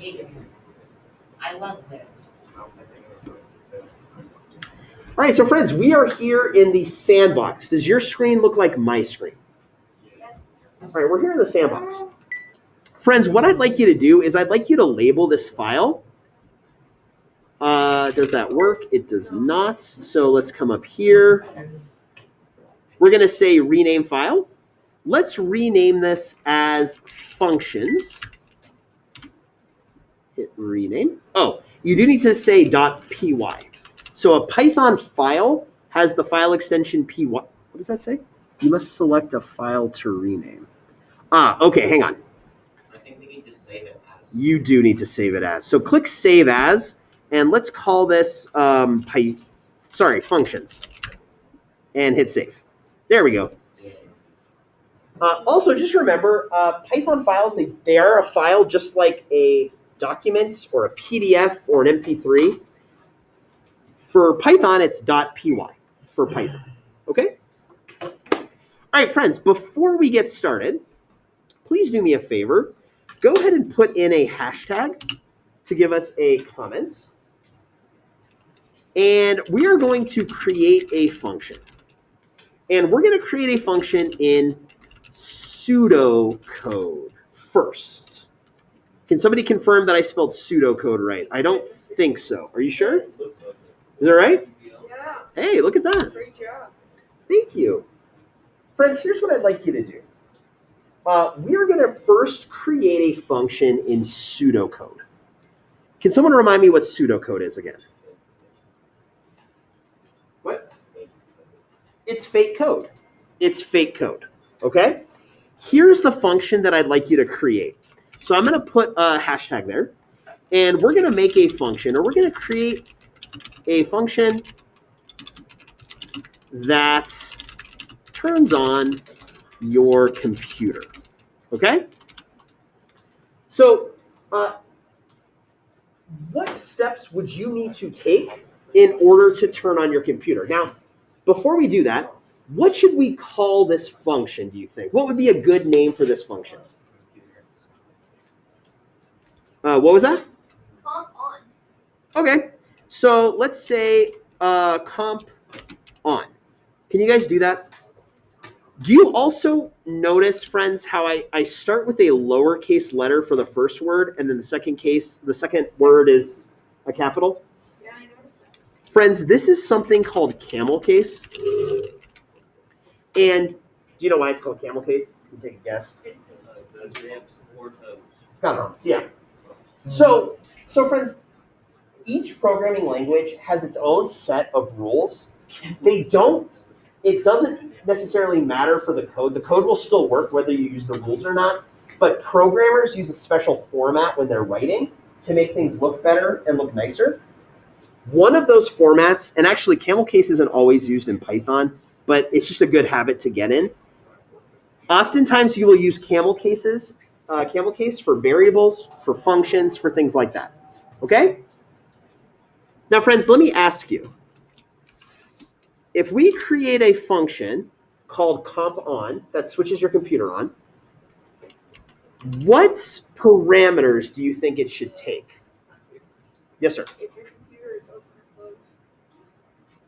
hate it. I love it. All right, so friends, we are here in the sandbox. Does your screen look like my screen? Yes. All right, we're here in the sandbox. Friends, what I'd like you to do is I'd like you to label this file. Does that work? It does not. So let's come up here. We're going to say rename file. Let's rename this as functions. Hit rename. Oh, you do need to say .py. So a Python file has the file extension py. What does that say? You must select a file to rename. Okay, hang on. I think we need to save it as. You do need to save it as. So click Save As, and let's call this functions, and hit Save. There we go. Also, just remember, Python files, they are a file just like a document or a PDF or an MP3. For Python, it's .py for Python, okay? All right, friends, before we get started, please do me a favor. Go ahead and put in a hashtag to give us a comment. And we are going to create a function. And we're going to create a function in pseudo code first. Can somebody confirm that I spelled pseudo code right? I don't think so. Are you sure? Is that right? Yeah. Hey, look at that. Great job. Thank you. Friends, here's what I'd like you to do. We're going to first create a function in pseudocode. Can someone remind me what pseudocode is again? What? It's fake code. It's fake code, okay? Here's the function that I'd like you to create. So I'm going to put a hashtag there, and we're going to make a function, or we're going to create a function that turns on your computer, okay? So what steps would you need to take in order to turn on your computer? Now, before we do that, what should we call this function, do you think? What would be a good name for this function? What was that? Comp on. Okay, so let's say comp on. Can you guys do that? Do you also notice, friends, how I start with a lowercase letter for the first word, and then the second word is a capital? Yeah, I noticed that. Friends, this is something called Camel Case. And do you know why it's called Camel Case? You can take a guess. It's got humps, yeah. So friends, each programming language has its own set of rules. It doesn't necessarily matter for the code. The code will still work whether you use the rules or not, but programmers use a special format when they're writing to make things look better and look nicer. One of those formats, and actually Camel Case isn't always used in Python, but it's just a good habit to get in. Oftentimes you will use Camel Case for variables, for functions, for things like that. Okay? Now, friends, let me ask you. If we create a function called comp on that switches your computer on, what parameters do you think it should take? Yes, sir. If your computer is open or closed.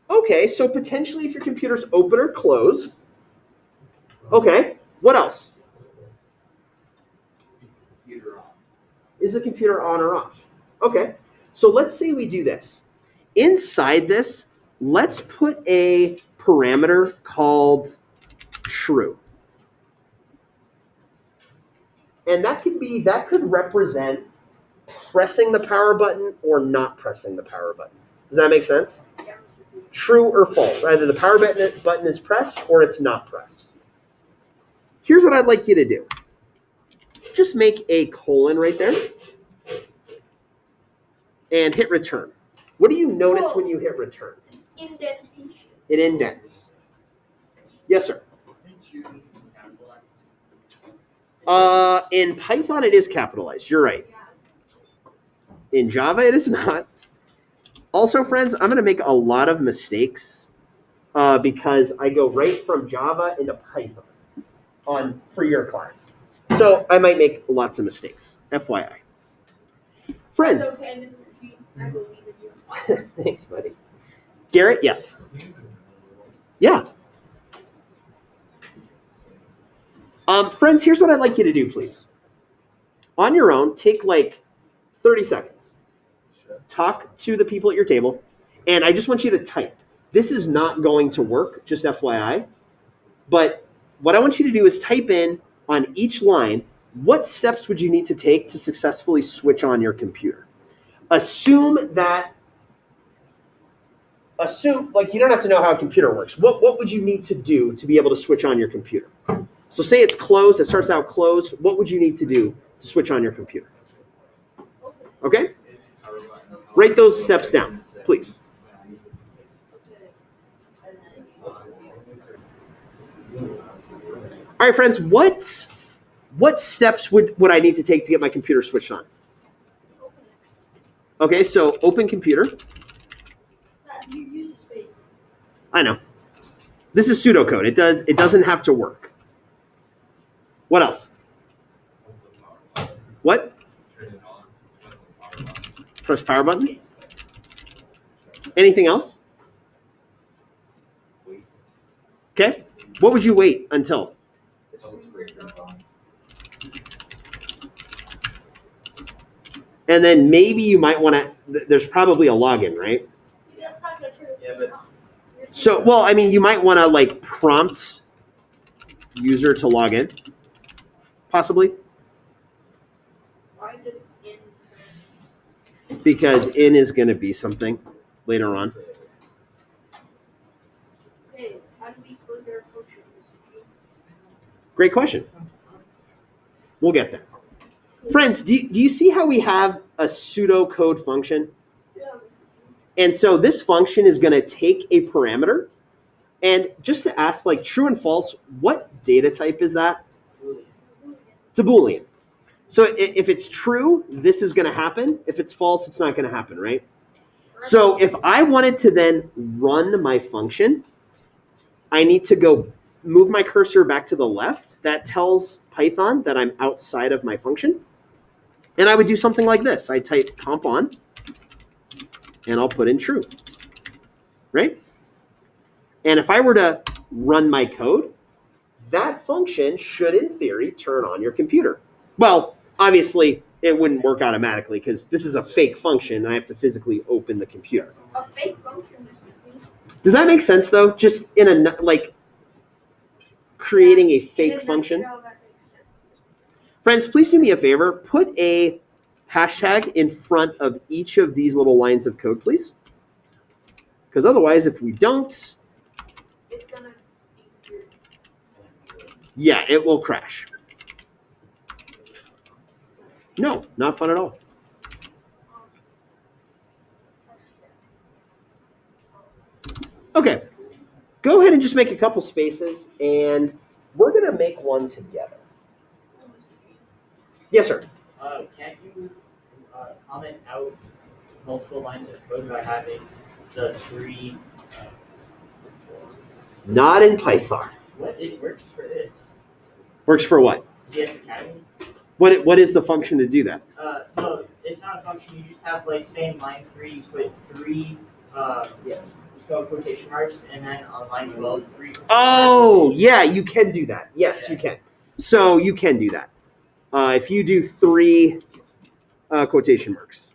Okay, so potentially if your computer's open or closed. Okay, what else? Is the computer on or off? Okay, so let's say we do this. Inside this, let's put a parameter called true. And that could represent pressing the power button or not pressing the power button. Does that make sense? Yeah. True or false. Either the power button is pressed or it's not pressed. Here's what I'd like you to do. Just make a colon right there and hit return. What do you notice when you hit return? Indentation. It indents. Yes, sir. In Python, it is capitalized. You're right. In Java, it is not. Also, friends, I'm going to make a lot of mistakes because I go right from Java into Python for your class. So I might make lots of mistakes, FYI. Friends. It's okay, Mr. G. I believe in you. Thanks, buddy. Garrett, yes. Yeah. Friends, here's what I'd like you to do, please. On your own, take like 30 seconds. Talk to the people at your table, and I just want you to type. This is not going to work, just FYI. But what I want you to do is type in on each line, what steps would you need to take to successfully switch on your computer? Assume, like, you don't have to know how a computer works. What would you need to do to be able to switch on your computer? So say it's closed, it starts out closed. What would you need to do to switch on your computer? Okay? Write those steps down, please. All right, friends, what steps would I need to take to get my computer switched on? Okay, so open computer. You use the space. I know. This is pseudocode. It doesn't have to work. What else? What? Press power button. Anything else? Okay. What would you wait until? And then maybe you might want to, there's probably a login, right? Yeah, but So, well, I mean, you might want to like prompt user to log in, possibly, why does in because in is going to be something later on. hey, how do we close our function, Mr. G? Great question. We'll get there. Friends, do you see how we have a pseudocode function? Yeah. And so this function is going to take a parameter and just to ask like true and false, what data type is that? It's a Boolean. So if it's true, this is going to happen. If it's false, it's not going to happen, right? So if I wanted to then run my function, I need to go move my cursor back to the left. That tells Python that I'm outside of my function. And I would do something like this. I type comp on, and I'll put in true, right? And if I were to run my code, that function should, in theory, turn on your computer. Well, obviously, it wouldn't work automatically because this is a fake function, and I have to physically open the computer. A fake function, Mr. G. Does that make sense, though? Just in a, like, creating a fake function? That makes sense. Friends, please do me a favor. Put a hashtag in front of each of these little lines of code, please. Because otherwise, if we don't, It's gonna be weird. yeah, it will crash. No, not fun at all. Okay, go ahead and just make a couple spaces, and we're going to make one together. Yes, sir. Can't you comment out multiple lines of code by having the three? Not in Python. It works for this? Works for what? CS Academy? What is the function to do that? No, it's not a function. You just have like say in line 3, you put three quotation marks, and then on line 12, three. Oh, yeah, you can do that. Yes, you can. So you can do that. If you do 3 quotation marks.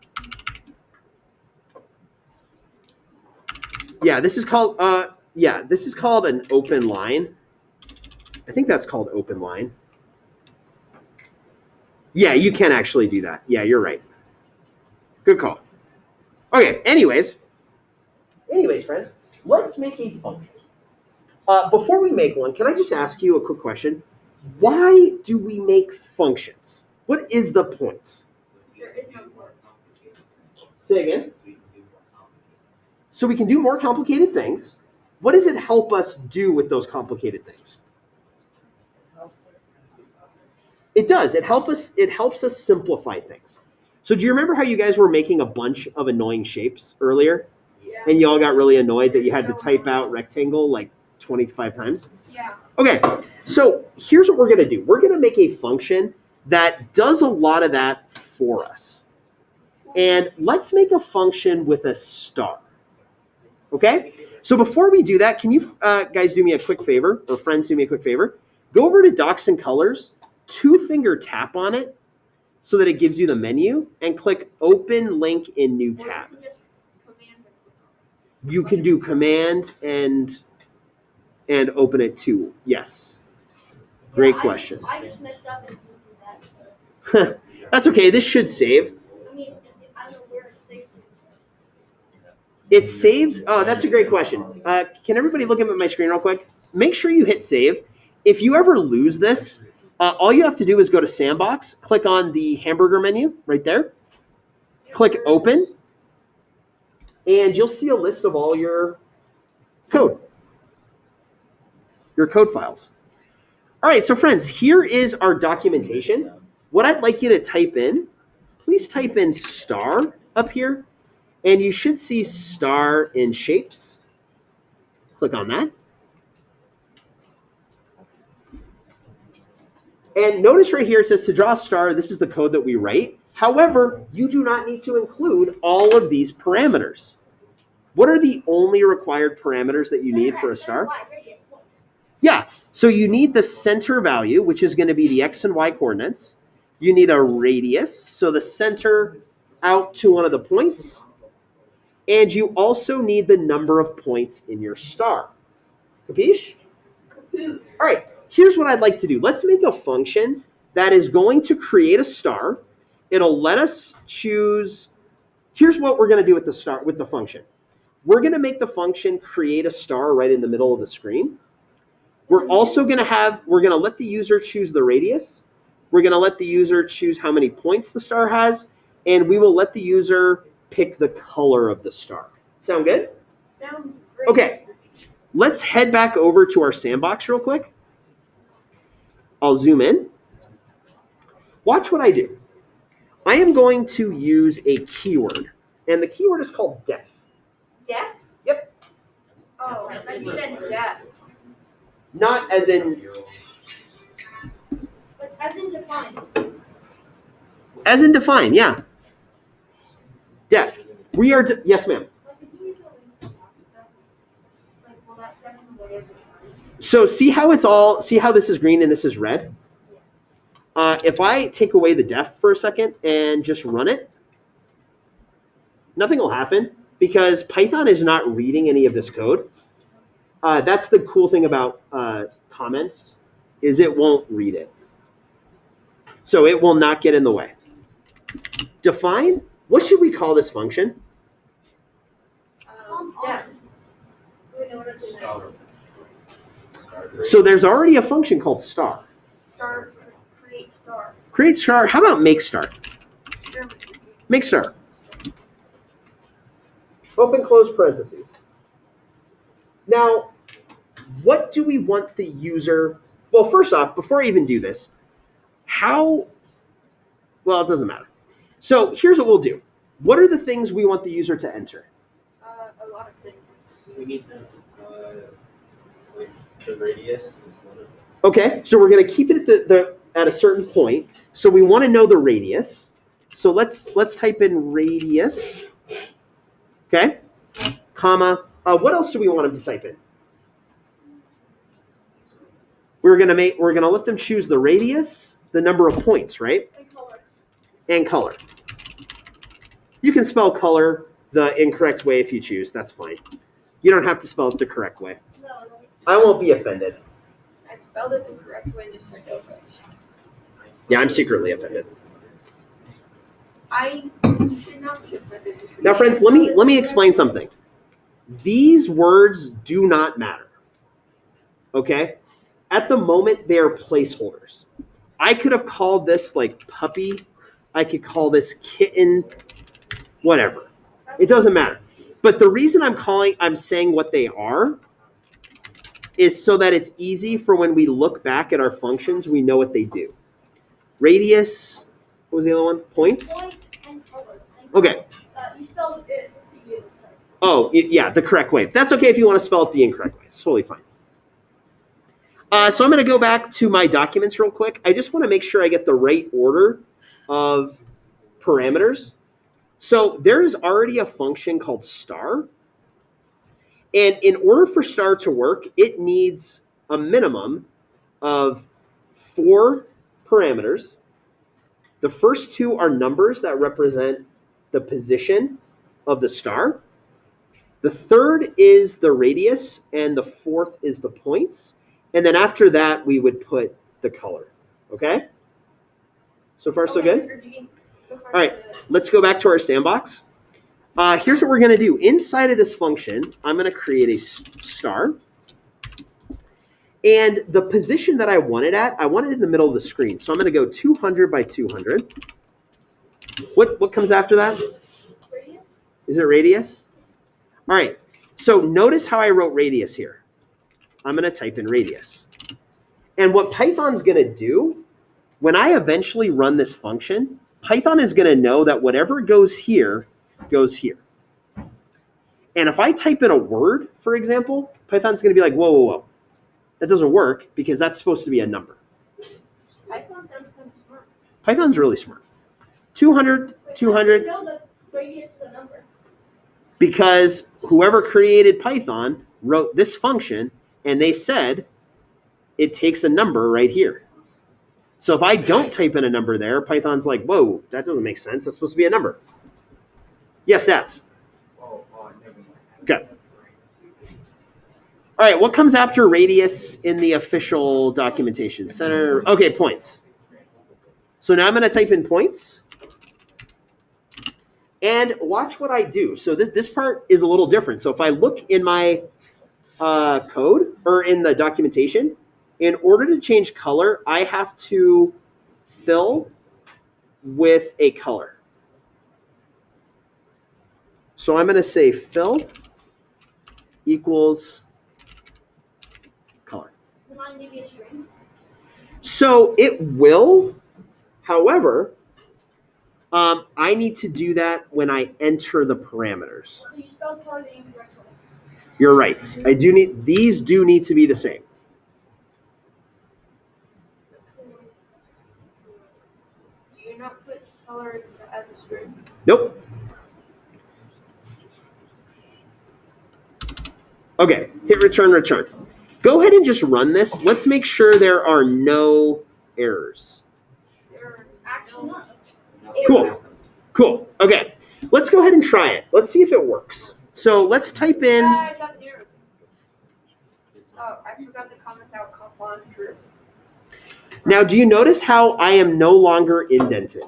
Yeah, this is called an open line. I think that's called open line. Yeah, you can actually do that. Yeah, you're right. Good call. Okay, anyways, friends, let's make a function. Before we make one, can I just ask you a quick question? Why do we make functions? What is the point? There is no word. Say again. So we can do more complicated things. What does it help us do with those complicated things? It does. It helps us simplify things. So do you remember how you guys were making a bunch of annoying shapes earlier? Yeah. And you all got really annoyed that you had to type out rectangle like 25 times? Yeah. Okay, so here's what we're going to do. We're going to make a function that does a lot of that for us. And let's make a function with a star. Okay? So before we do that, can you guys do me a quick favor, or friends do me a quick favor? Go over to Docs and Colors, 2-finger tap on it so that it gives you the menu, and click Open Link in New Tab. You can do Command and open it too. Yes. Great question. I just messed up and didn't do that. So. That's okay. This should save. I mean, I don't know where it's saved to. It's saved. Oh, that's a great question. Can everybody look at my screen real quick? Make sure you hit save. If you ever lose this, all you have to do is go to Sandbox, click on the hamburger menu right there, click Open, and you'll see a list of all your code files. All right, so friends, here is our documentation. What I'd like you to type in, please type in star up here, and you should see star in shapes. Click on that. And notice right here it says to draw a star, this is the code that we write. However, you do not need to include all of these parameters. What are the only required parameters that you need for a star? Yeah, so you need the center value, which is going to be the x and y coordinates. You need a radius, so the center out to one of the points. And you also need the number of points in your star. Capiche? All right, here's what I'd like to do. Let's make a function that is going to create a star. It'll let us choose. Here's what we're going to do with the function. We're going to make the function create a star right in the middle of the screen. We're also going to let the user choose the radius. We're going to let the user choose how many points the star has, and we will let the user pick the color of the star. Sound good? Sounds great. Okay. Let's head back over to our sandbox real quick. I'll zoom in. Watch what I do. I am going to use a keyword, and the keyword is called def. Deaf? Yep. Oh, I thought you said deaf. Not as in... But as in define. As in define, yeah. Def. We are... yes, ma'am. So see how this is green and this is red? If I take away the def for a second and just run it, nothing will happen because Python is not reading any of this code. That's the cool thing about comments is it won't read it. So it will not get in the way. Define, what should we call this function? Deaf. So there's already a function called star. Star, create star. Create star, how about make star? Sure. Make star. Open close parentheses. Now, what do we want the user... Well, first off, before I even do this, well, it doesn't matter. So here's what we'll do. What are the things we want the user to enter? A lot of things. We need the radius. Okay, so we're going to keep it at a certain point. So we want to know the radius. So let's type in radius. Okay, comma. What else do we want them to type in? We're gonna let them choose the radius, the number of points, right? And color. And color. You can spell color the incorrect way if you choose. That's fine. You don't have to spell it the correct way. No, I won't be offended. I spelled it the correct way this time. Okay. Yeah, I'm secretly offended. I should not be offended. Now, friends, let me explain something. These words do not matter. Okay? At the moment, they are placeholders. I could have called this like puppy. I could call this kitten, whatever. It doesn't matter. But the reason I'm saying what they are is so that it's easy for when we look back at our functions, we know what they do. Radius, what was the other one? Points? Points and color. Okay. You spelled it to you. Oh, yeah, the correct way. That's okay if you want to spell it the incorrect way. It's totally fine. So I'm going to go back to my documents real quick. I just want to make sure I get the right order of parameters. So there is already a function called star. And in order for star to work, it needs a minimum of 4 parameters. The first 2 are numbers that represent the position of the star. The third is the radius, and the fourth is the points. And then after that, we would put the color. Okay? So far, so good? So far, All right, so good. let's go back to our sandbox. Here's what we're going to do. Inside of this function, I'm going to create a star. And the position that I want it at, I want it in the middle of the screen. So I'm going to go 200 by 200. What comes after that? Radius? Is it radius? All right. So notice how I wrote radius here. I'm going to type in radius. And what Python's going to do, when I eventually run this function, Python is going to know that whatever goes here goes here. And if I type in a word, for example, Python's going to be like, whoa, whoa, whoa. That doesn't work because that's supposed to be a number. Python sounds kind of smart. Python's really smart. 200, But 200, how do you know that radius is a number? because whoever created Python wrote this function and they said it takes a number right here. So if I don't type in a number there, Python's like, whoa, that doesn't make sense. That's supposed to be a number. Yes, stats. Okay. All right, what comes after radius in the official documentation? Center. Okay, points. So now I'm going to type in points. And watch what I do. So this part is a little different. So if I look in my code or in the documentation, in order to change color, I have to fill with a color. So I'm going to say fill equals color. Does mine give you a string? So it will, however, I need to do that when I enter the parameters. So you spelled color the incorrect way. You're right. These do need to be the same. Do you not put color as a string? Nope. Okay, hit return, return. Go ahead and just run this. Let's make sure there are no errors. Or actually not. Cool. Cool. Okay, let's go ahead and try it. Let's see if it works. So let's type in. I got an error. Oh, I forgot to comment out comp on true. Now, do you notice how I am no longer indented?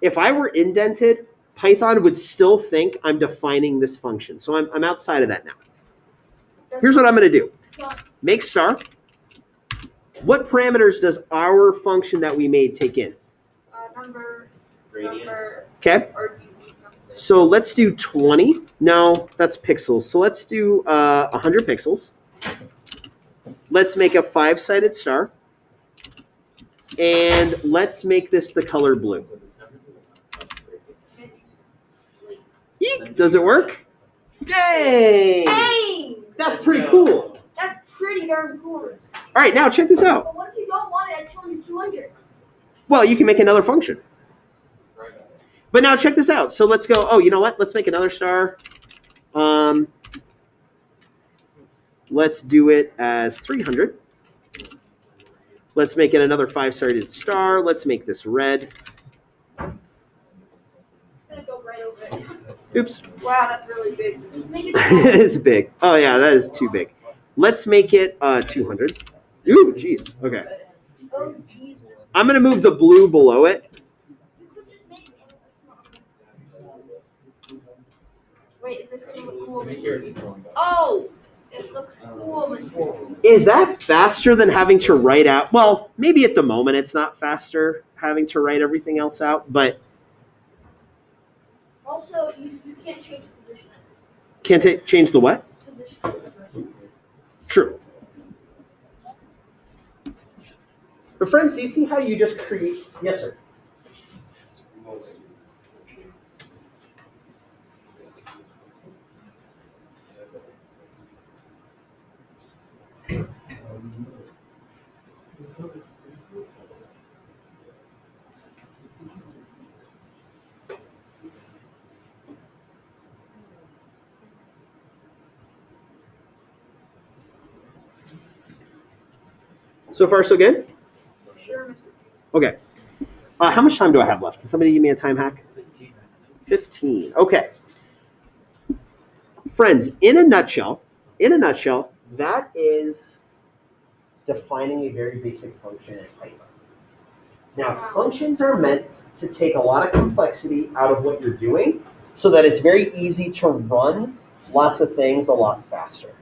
If I were indented, Python would still think I'm defining this function. So I'm outside of that now. Here's what I'm going to do. Make star. What parameters does our function that we made take in? Number, Radius. number, Okay. or UV something. So let's do 20. No, that's pixels. So let's do 100 pixels. Let's make a 5-sided star. And let's make this the color blue. Eek, does it work? Dang! Dang! That's pretty cool. That's pretty darn cool. All right, now check this out. But what if you don't want it at 200? Well, you can make another function. But now check this out. So let's go, oh, you know what? Let's make another star. Let's do it as 300. Let's make it another 5-sided star. Let's make this red. It's gonna go right over it. Oops. Wow, that's really big. Just make it It is big. Oh, yeah, that is too big. Let's make it 200. Ooh, jeez. Okay. Oh, Jesus. I'm going to move the blue below it. You could just make it. Wait, is this gonna look cool? Oh! It looks cool. Is that faster than having to write out? Well, maybe at the moment it's not faster having to write everything else out, but Also, you can't change the position. can't change the what? Position. True. But friends, do you see how you just create? Yes, sir. So far, so good? Sure. Okay. How much time do I have left? Can somebody give me a time hack? 15. Okay. Friends, in a nutshell, that is defining a very basic function in Python. Now, functions are meant to take a lot of complexity out of what you're doing so that it's very easy to run lots of things a lot faster.